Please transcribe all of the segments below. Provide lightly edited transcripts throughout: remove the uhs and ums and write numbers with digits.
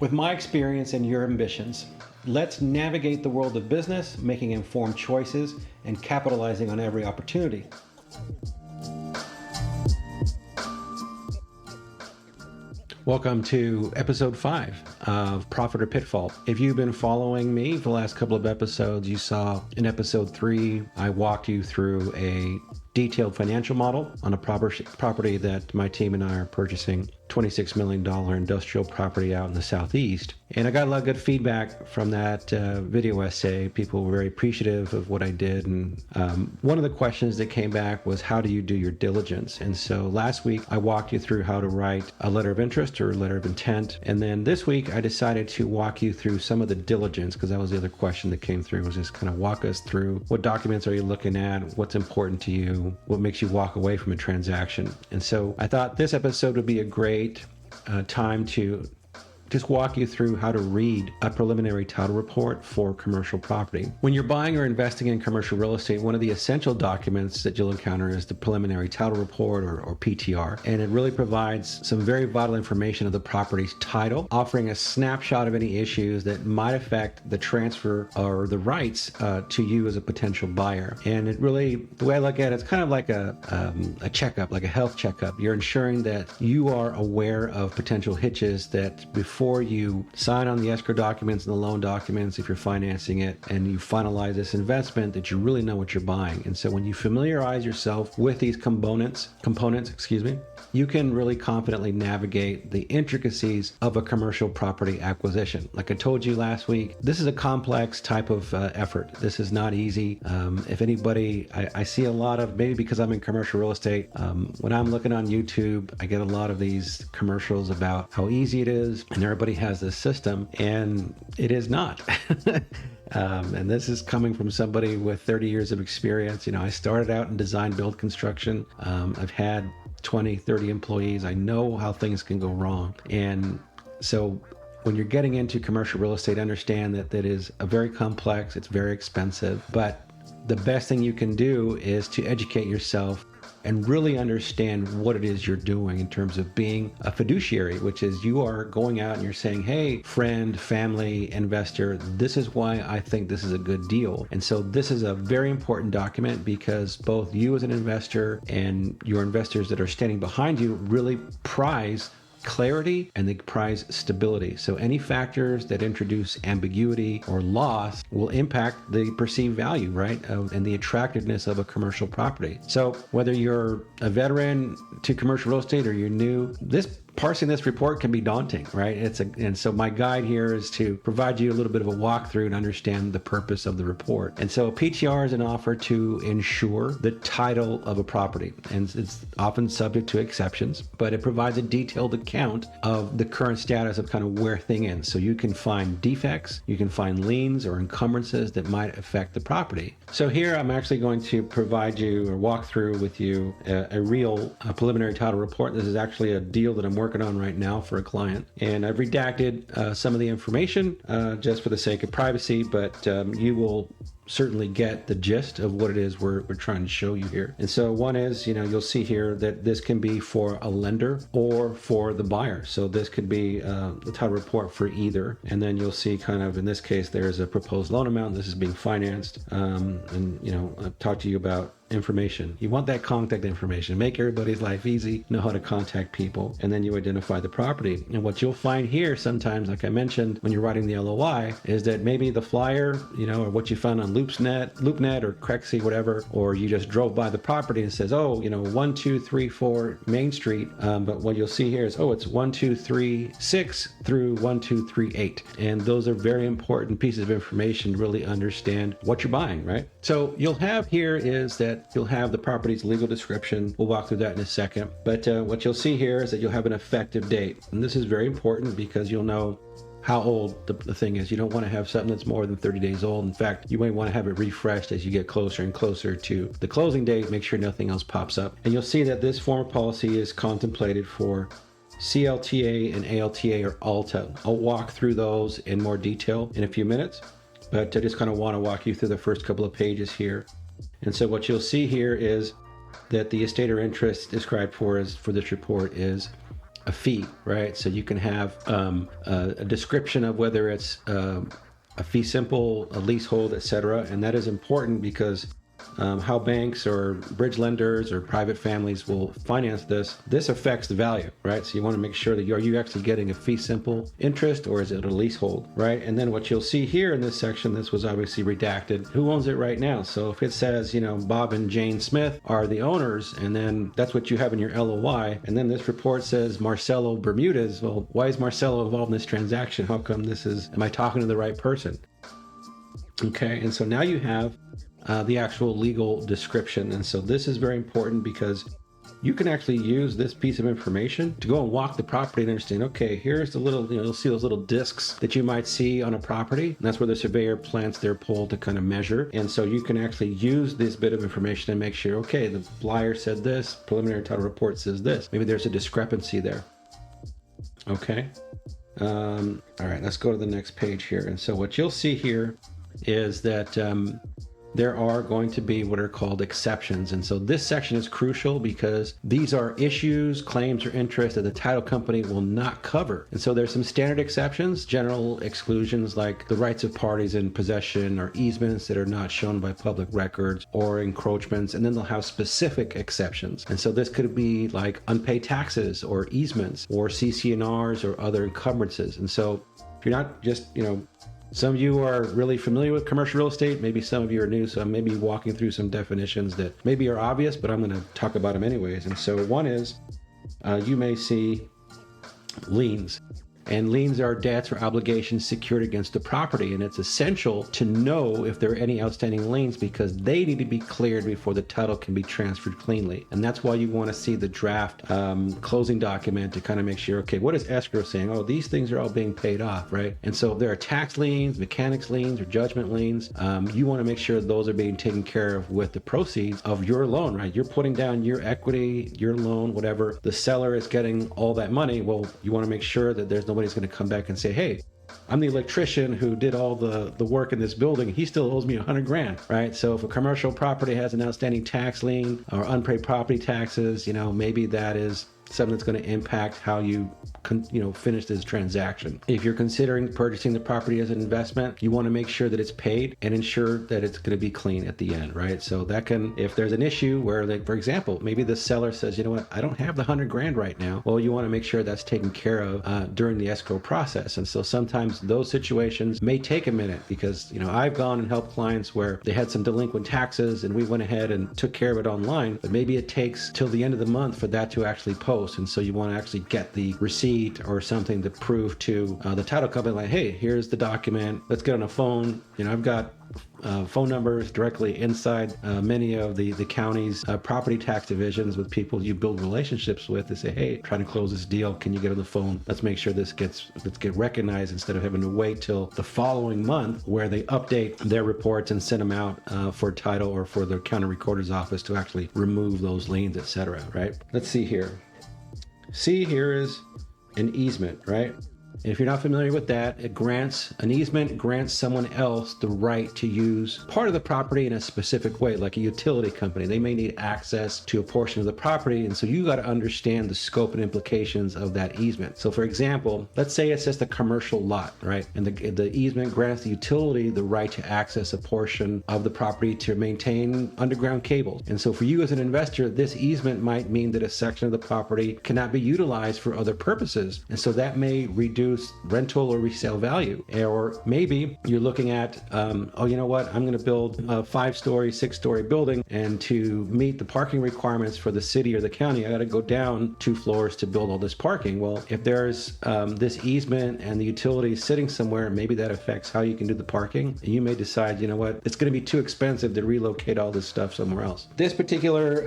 With my experience and your ambitions, let's navigate the world of business, making informed choices and capitalizing on every opportunity. Welcome to episode 5 of Profit or Pitfall. If you've been following me for the last couple of episodes, you saw in episode 3, I walked you through a detailed financial model on a property that my team and I are purchasing, $26 million industrial property out in the Southeast. And I got a lot of good feedback from that video essay. People were very appreciative of what I did. And one of the questions that came back was, how do you do your diligence? And so last week, I walked you through how to write a letter of interest or a letter of intent. And then this week, I decided to walk you through some of the diligence, because that was the other question that came through, was just kind of walk us through what documents are you looking at, what's important to you, what makes you walk away from a transaction. And so I thought this episode would be a great time to just walk you through how to read a preliminary title report for commercial property. When you're buying or investing in commercial real estate, one of the essential documents that you'll encounter is the preliminary title report or PTR. And it really provides some very vital information of the property's title, offering a snapshot of any issues that might affect the transfer or the rights to you as a potential buyer. And it really, the way I look at it, it's kind of like a checkup, like a health checkup. You're ensuring that you are aware of potential hitches that before you sign on the escrow documents and the loan documents, if you're financing it, and you finalize this investment, that you really know what you're buying. And so when you familiarize yourself with these components, you can really confidently navigate the intricacies of a commercial property acquisition. Like I told you last week, this is a complex type of effort. This is not easy. If anybody, I see a lot of, maybe because I'm in commercial real estate, when I'm looking on YouTube, I get a lot of these commercials about how easy it is, and everybody has this system, and it is not. And this is coming from somebody with 30 years of experience. You know, I started out in design, build, construction. I've had 20, 30 employees. I know how things can go wrong. And so when you're getting into commercial real estate, understand that that is a very complex, it's very expensive, but the best thing you can do is to educate yourself and really understand what it is you're doing in terms of being a fiduciary, which is you are going out and you're saying, hey, friend, family, investor, this is why I think this is a good deal. And so this is a very important document because both you as an investor and your investors that are standing behind you really prize clarity and they prize stability. So any factors that introduce ambiguity or loss will impact the perceived value, right? And the attractiveness of a commercial property. So whether you're a veteran to commercial real estate or you're new, parsing this report can be daunting, right? And so my guide here is to provide you a little bit of a walkthrough and understand the purpose of the report. And so a PTR is an offer to ensure the title of a property. And it's often subject to exceptions, but it provides a detailed account of the current status of kind of where things is. So you can find defects, you can find liens or encumbrances that might affect the property. So here I'm actually going to provide you or walk through with you a real preliminary title report. This is actually a deal that I'm working on right now for a client, and I've redacted some of the information just for the sake of privacy, but you will certainly get the gist of what it is we're trying to show you here. And so one is, you'll see here that this can be for a lender or for the buyer. So this could be the title report for either. And then you'll see kind of, in this case, there's a proposed loan amount. This is being financed. I've talked to you about information. You want that contact information, make everybody's life easy, know how to contact people, and then you identify the property. And what you'll find here sometimes, like I mentioned, when you're writing the LOI, is that maybe the flyer, or what you found on LoopNet or Crexy, whatever, or you just drove by the property and it says, 1234 Main Street. But what you'll see here is, it's 1236 through 1238. And those are very important pieces of information to really understand what you're buying, right? So you'll have here is that you'll have the property's legal description. We'll walk through that in a second. But what you'll see here is that you'll have an effective date. And this is very important because you'll know how old the thing is. You don't want to have something that's more than 30 days old. In fact, you may want to have it refreshed as you get closer and closer to the closing date. Make sure nothing else pops up. And you'll see that this form of policy is contemplated for CLTA and ALTA or ALTA. I'll walk through those in more detail in a few minutes, but I just kind of want to walk you through the first couple of pages here. And so what you'll see here is that the estate or interest described for this report is a fee, right? So you can have a description of whether it's a fee simple, a leasehold, etc. And that is important because how banks or bridge lenders or private families will finance this affects the value, right? So you want to make sure that are you actually getting a fee simple interest, or is it a leasehold, right? And then what you'll see here in this section, this was obviously redacted, who owns it right now. So if it says, Bob and Jane Smith are the owners, and then that's what you have in your LOI, and then this report says Marcelo Bermudez, well, why is Marcelo involved in this transaction? How come am I talking to the right person? Okay, and so now you have the actual legal description. And so this is very important because you can actually use this piece of information to go and walk the property and understand, okay, here's the little, you'll see those little discs that you might see on a property. And that's where the surveyor plants their pole to kind of measure. And so you can actually use this bit of information and make sure, okay, the flyer said this, preliminary title report says this. Maybe there's a discrepancy there. Okay. All right, let's go to the next page here. And so what you'll see here is that there are going to be what are called exceptions. And so this section is crucial because these are issues, claims, or interests that the title company will not cover. And so there's some standard exceptions, general exclusions like the rights of parties in possession or easements that are not shown by public records or encroachments. And then they'll have specific exceptions. And so this could be like unpaid taxes or easements or CC&Rs or other encumbrances. And so if you're not just, some of you are really familiar with commercial real estate. Maybe some of you are new, so I'm maybe walking through some definitions that maybe are obvious, but I'm going to talk about them anyways. And so one is you may see liens. And liens are debts or obligations secured against the property. And it's essential to know if there are any outstanding liens because they need to be cleared before the title can be transferred cleanly. And that's why you want to see the draft closing document to kind of make sure, okay, what is escrow saying? Oh, these things are all being paid off, right? And so if there are tax liens, mechanics liens, or judgment liens, you want to make sure those are being taken care of with the proceeds of your loan, right? You're putting down your equity, your loan, whatever. The seller is getting all that money. Well, you want to make sure that nobody's going to come back and say, hey, I'm the electrician who did all the work in this building. He still owes me $100,000, right? So if a commercial property has an outstanding tax lien or unpaid property taxes, maybe that is something that's going to impact how you finish this transaction. If you're considering purchasing the property as an investment, you want to make sure that it's paid and ensure that it's going to be clean at the end, right? So that can, if there's an issue where, like, for example, maybe the seller says, you know what, I don't have the $100,000 right now. Well, you want to make sure that's taken care of during the escrow process. And so sometimes those situations may take a minute because, I've gone and helped clients where they had some delinquent taxes and we went ahead and took care of it online, but maybe it takes till the end of the month for that to actually post. And so you want to actually get the receipt or something to prove to the title company, like, hey, here's the document. Let's get on a phone. I've got phone numbers directly inside many of the county's property tax divisions with people you build relationships with to say, hey, trying to close this deal. Can you get on the phone? Let's make sure let's get recognized instead of having to wait till the following month where they update their reports and send them out for title or for the county recorder's office to actually remove those liens, etc. Right? Let's see here. See, here is an easement, right? And if you're not familiar with that, an easement grants someone else the right to use part of the property in a specific way, like a utility company. They may need access to a portion of the property, and so you got to understand the scope and implications of that easement. So for example, let's say it's just a commercial lot, right? And the easement grants the utility the right to access a portion of the property to maintain underground cables. And so for you as an investor, this easement might mean that a section of the property cannot be utilized for other purposes. And so that may reduce rental or resale value. Or maybe you're looking at, you know what, I'm going to build a 5-story, 6-story building, and to meet the parking requirements for the city or the county, I got to go down 2 floors to build all this parking. Well, if there's this easement and the utility is sitting somewhere, maybe that affects how you can do the parking. And you may decide, you know what, it's going to be too expensive to relocate all this stuff somewhere else. This particular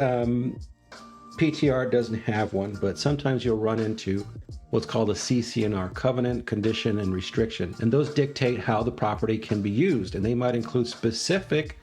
PTR doesn't have one, but sometimes you'll run into what's called a CC&R, covenant, condition, and restriction. And those dictate how the property can be used. And they might include specific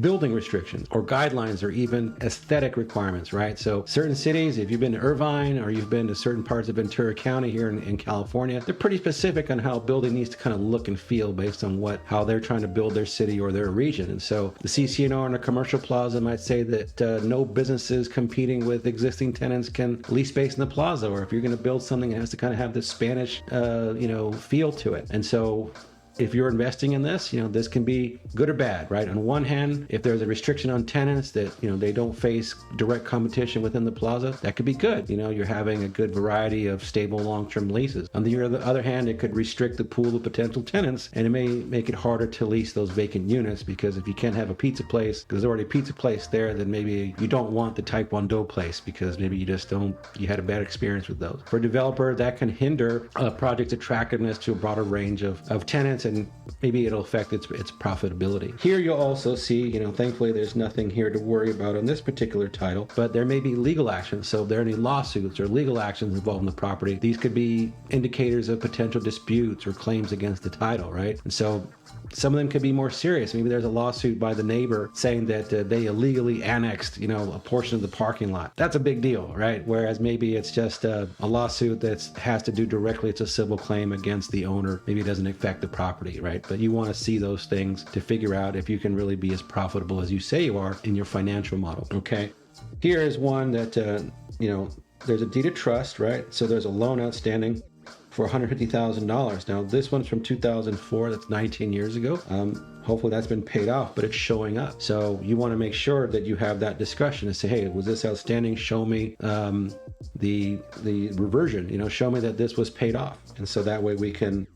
building restrictions or guidelines or even aesthetic requirements, right? So certain cities, if you've been to Irvine or you've been to certain parts of Ventura County here in California, they're pretty specific on how a building needs to kind of look and feel based on how they're trying to build their city or their region. And so the CC&R in a commercial plaza might say that no businesses competing with existing tenants can lease space in the plaza, or if you're going to build something, it has to kind of have this Spanish, feel to it. And so if you're investing in this, this can be good or bad, right? On one hand, if there's a restriction on tenants that, they don't face direct competition within the plaza, that could be good. You're having a good variety of stable long-term leases. On the other hand, it could restrict the pool of potential tenants, and it may make it harder to lease those vacant units, because if you can't have a pizza place, because there's already a pizza place there, then maybe you don't want the Taekwondo place because maybe you had a bad experience with those. For a developer, that can hinder a project's attractiveness to a broader range of tenants, and maybe it'll affect its profitability. Here you'll also see, thankfully there's nothing here to worry about on this particular title, but there may be legal actions. So if there are any lawsuits or legal actions involving the property, these could be indicators of potential disputes or claims against the title, right? And so some of them could be more serious. Maybe there's a lawsuit by the neighbor saying that they illegally annexed, a portion of the parking lot. That's a big deal, right? Whereas maybe it's just a lawsuit that has to do directly, it's a civil claim against the owner. Maybe it doesn't affect the property, right? But you want to see those things to figure out if you can really be as profitable as you say you are in your financial model, okay? Here is one that, there's a deed of trust, right? So there's a loan outstanding for $150,000. Now, this one's from 2004. That's 19 years ago. Hopefully that's been paid off, but it's showing up. So you want to make sure that you have that discussion and say, hey, was this outstanding? Show me the reversion, show me that this was paid off. And so that way we can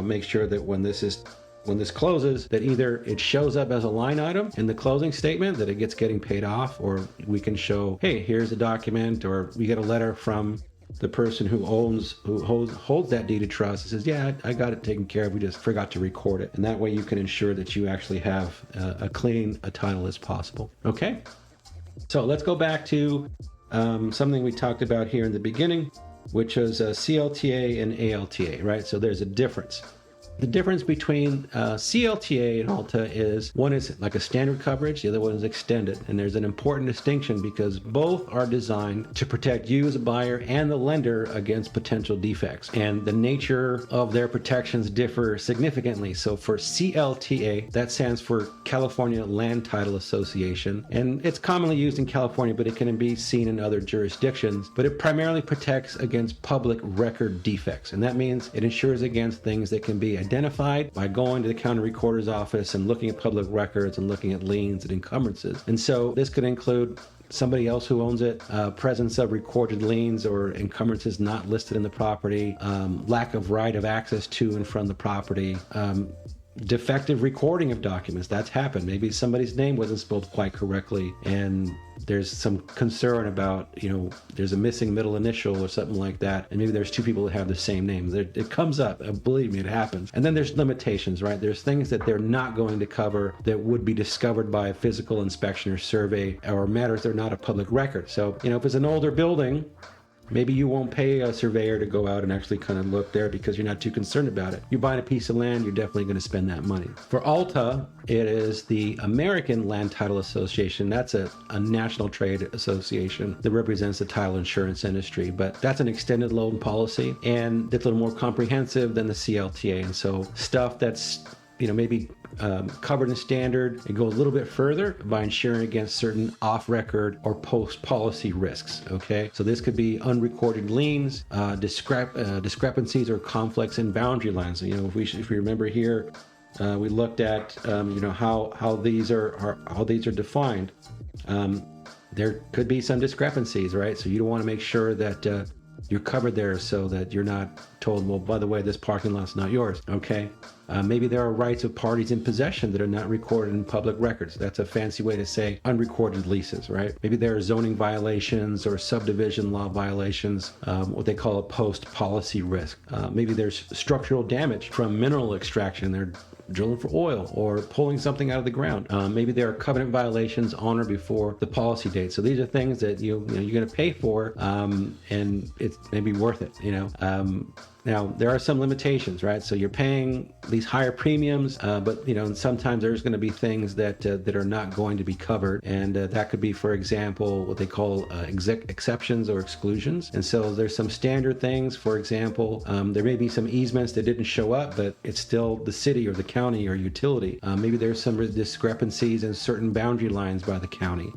make sure that when this closes, that either it shows up as a line item in the closing statement that it gets getting paid off, or we can show, hey, here's a document, or we get a letter from the person who holds that deed of trust and says, yeah, I got it taken care of. We just forgot to record it. And that way you can ensure that you actually have a clean a title as possible. Okay. So let's go back to something we talked about here in the beginning, which is CLTA and ALTA, right? So there's a difference. The difference between CLTA and ALTA is one is like a standard coverage, the other one is extended. And there's an important distinction because both are designed to protect you as a buyer and the lender against potential defects. And the nature of their protections differ significantly. So for CLTA, that stands for California Land Title Association. And it's commonly used in California, but it can be seen in other jurisdictions. But it primarily protects against public record defects. And that means it ensures against things that can be identified by going to the county recorder's office and looking at public records and looking at liens and encumbrances. And so this could include somebody else who owns it, presence of recorded liens or encumbrances not listed in the property, lack of right of access to and from the property, defective recording of documents. That's happened. Maybe somebody's name wasn't spelled quite correctly and there's some concern about, there's a missing middle initial or something like that. And maybe there's two people that have the same name. It comes up. Believe me, it happens. And then there's limitations, right? There's things that they're not going to cover that would be discovered by a physical inspection or survey, or matters that are not a public record. So, if it's an older building, maybe you won't pay a surveyor to go out and actually kind of look there because you're not too concerned about it. You're buying a piece of land, you're definitely going to spend that money. For ALTA, it is the American Land Title Association. That's a national trade association that represents the title insurance industry, but that's an extended loan policy and it's a little more comprehensive than the CLTA. And so stuff that's maybe covered in standard, it goes a little bit further by insuring against certain off-record or post-policy risks, okay? So this could be unrecorded liens, discrepancies or conflicts in boundary lines. If we remember here, we looked at, how these are defined. There could be some discrepancies, right? So you don't want to make sure that you're covered there so that you're not told, well, by the way, this parking lot's not yours, okay? Maybe there are rights of parties in possession that are not recorded in public records. That's a fancy way to say unrecorded leases, right? Maybe there are zoning violations or subdivision law violations, what they call a post-policy risk. Maybe there's structural damage from mineral extraction. They're drilling for oil or pulling something out of the ground. Maybe there are covenant violations on or before the policy date. So these are things that you're going to pay for, and it's maybe worth it. Now, there are some limitations, right? So you're paying these higher premiums, but and sometimes there's going to be things that are not going to be covered, and that could be, for example, what they call exceptions or exclusions. And so there's some standard things. For example, there may be some easements that didn't show up, but it's still the city or the county or utility. Maybe there's some discrepancies in certain boundary lines by the county.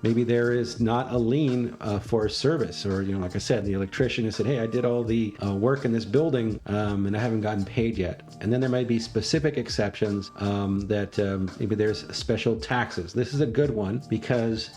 Maybe there is not a lien for a service, or like I said, the electrician has said, hey, I did all the work in this building and I haven't gotten paid yet. And then there may be specific exceptions that maybe there's special taxes. This is a good one because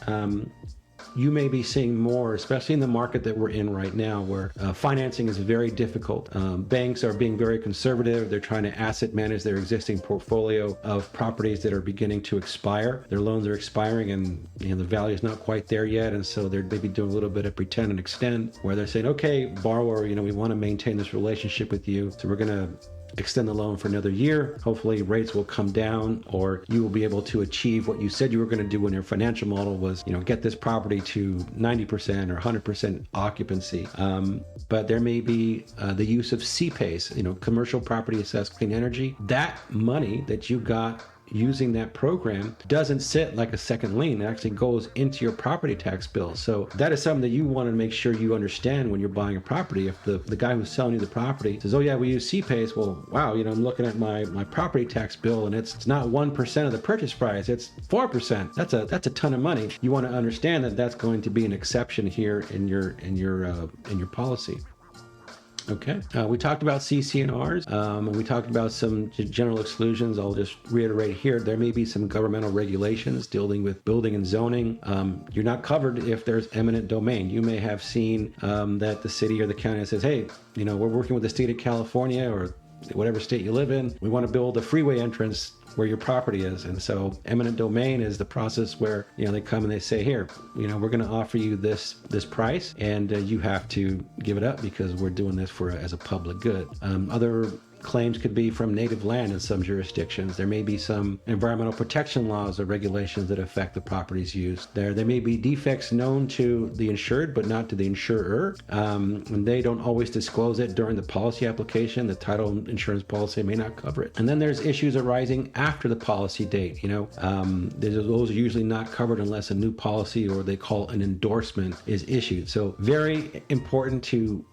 you may be seeing more, especially in the market that we're in right now, where financing is very difficult. Banks are being very conservative. They're trying to asset manage their existing portfolio of properties that are beginning to expire. Their loans are expiring and the value is not quite there yet. And so they're maybe doing a little bit of pretend and extend, where they're saying, okay, borrower, we want to maintain this relationship with you. So we're going to extend the loan for another year. Hopefully rates will come down, or you will be able to achieve what you said you were going to do when your financial model was, get this property to 90% or 100% occupancy. But there may be the use of CPACE, commercial property assessed clean energy. That money that you got using that program doesn't sit like a second lien. It actually goes into your property tax bill. So that is something that you want to make sure you understand when you're buying a property. If the guy who's selling you the property says, oh yeah, we use CPACE, well, wow, I'm looking at my property tax bill and it's not 1% of the purchase price, it's 4%. That's a ton of money. You want to understand that that's going to be an exception here in your policy. Okay. We talked about CC&Rs, and we talked about some general exclusions. I'll just reiterate here. There may be some governmental regulations dealing with building and zoning. You're not covered if there's eminent domain. You may have seen that the city or the county says, hey, we're working with the state of California or whatever state you live in. We want to build a freeway entrance where your property is. And so eminent domain is the process where, they come and they say, here, we're going to offer you this price, and you have to give it up because we're doing this as a public good. Other claims could be from native land in some jurisdictions. There may be some environmental protection laws or regulations that affect the property's use. There may be defects known to the insured but not to the insurer, and they don't always disclose it during the policy application. The title insurance policy may not cover it. And then there's issues arising after the policy date. Those are usually not covered unless a new policy, or they call an endorsement, is issued. So very important to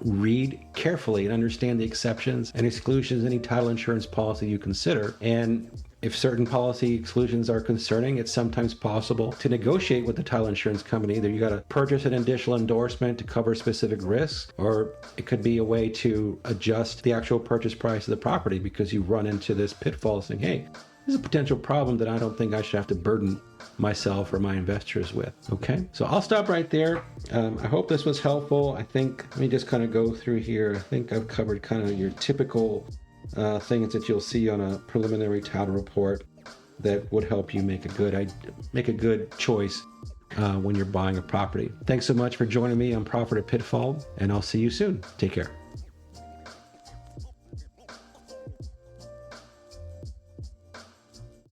read carefully and understand the exceptions and exclusions, any title insurance policy you consider. And if certain policy exclusions are concerning, it's sometimes possible to negotiate with the title insurance company. Either you got to purchase an additional endorsement to cover specific risks, or it could be a way to adjust the actual purchase price of the property because you run into this pitfall saying, hey, this is a potential problem that I don't think I should have to burden myself or my investors with. Okay, so I'll stop right there. I hope this was helpful. I think, let me just kind of go through here. I think I've covered kind of your typical things that you'll see on a preliminary title report that would help you make a good choice when you're buying a property. Thanks so much for joining me on Profit or Pitfall, and I'll see you soon. Take care.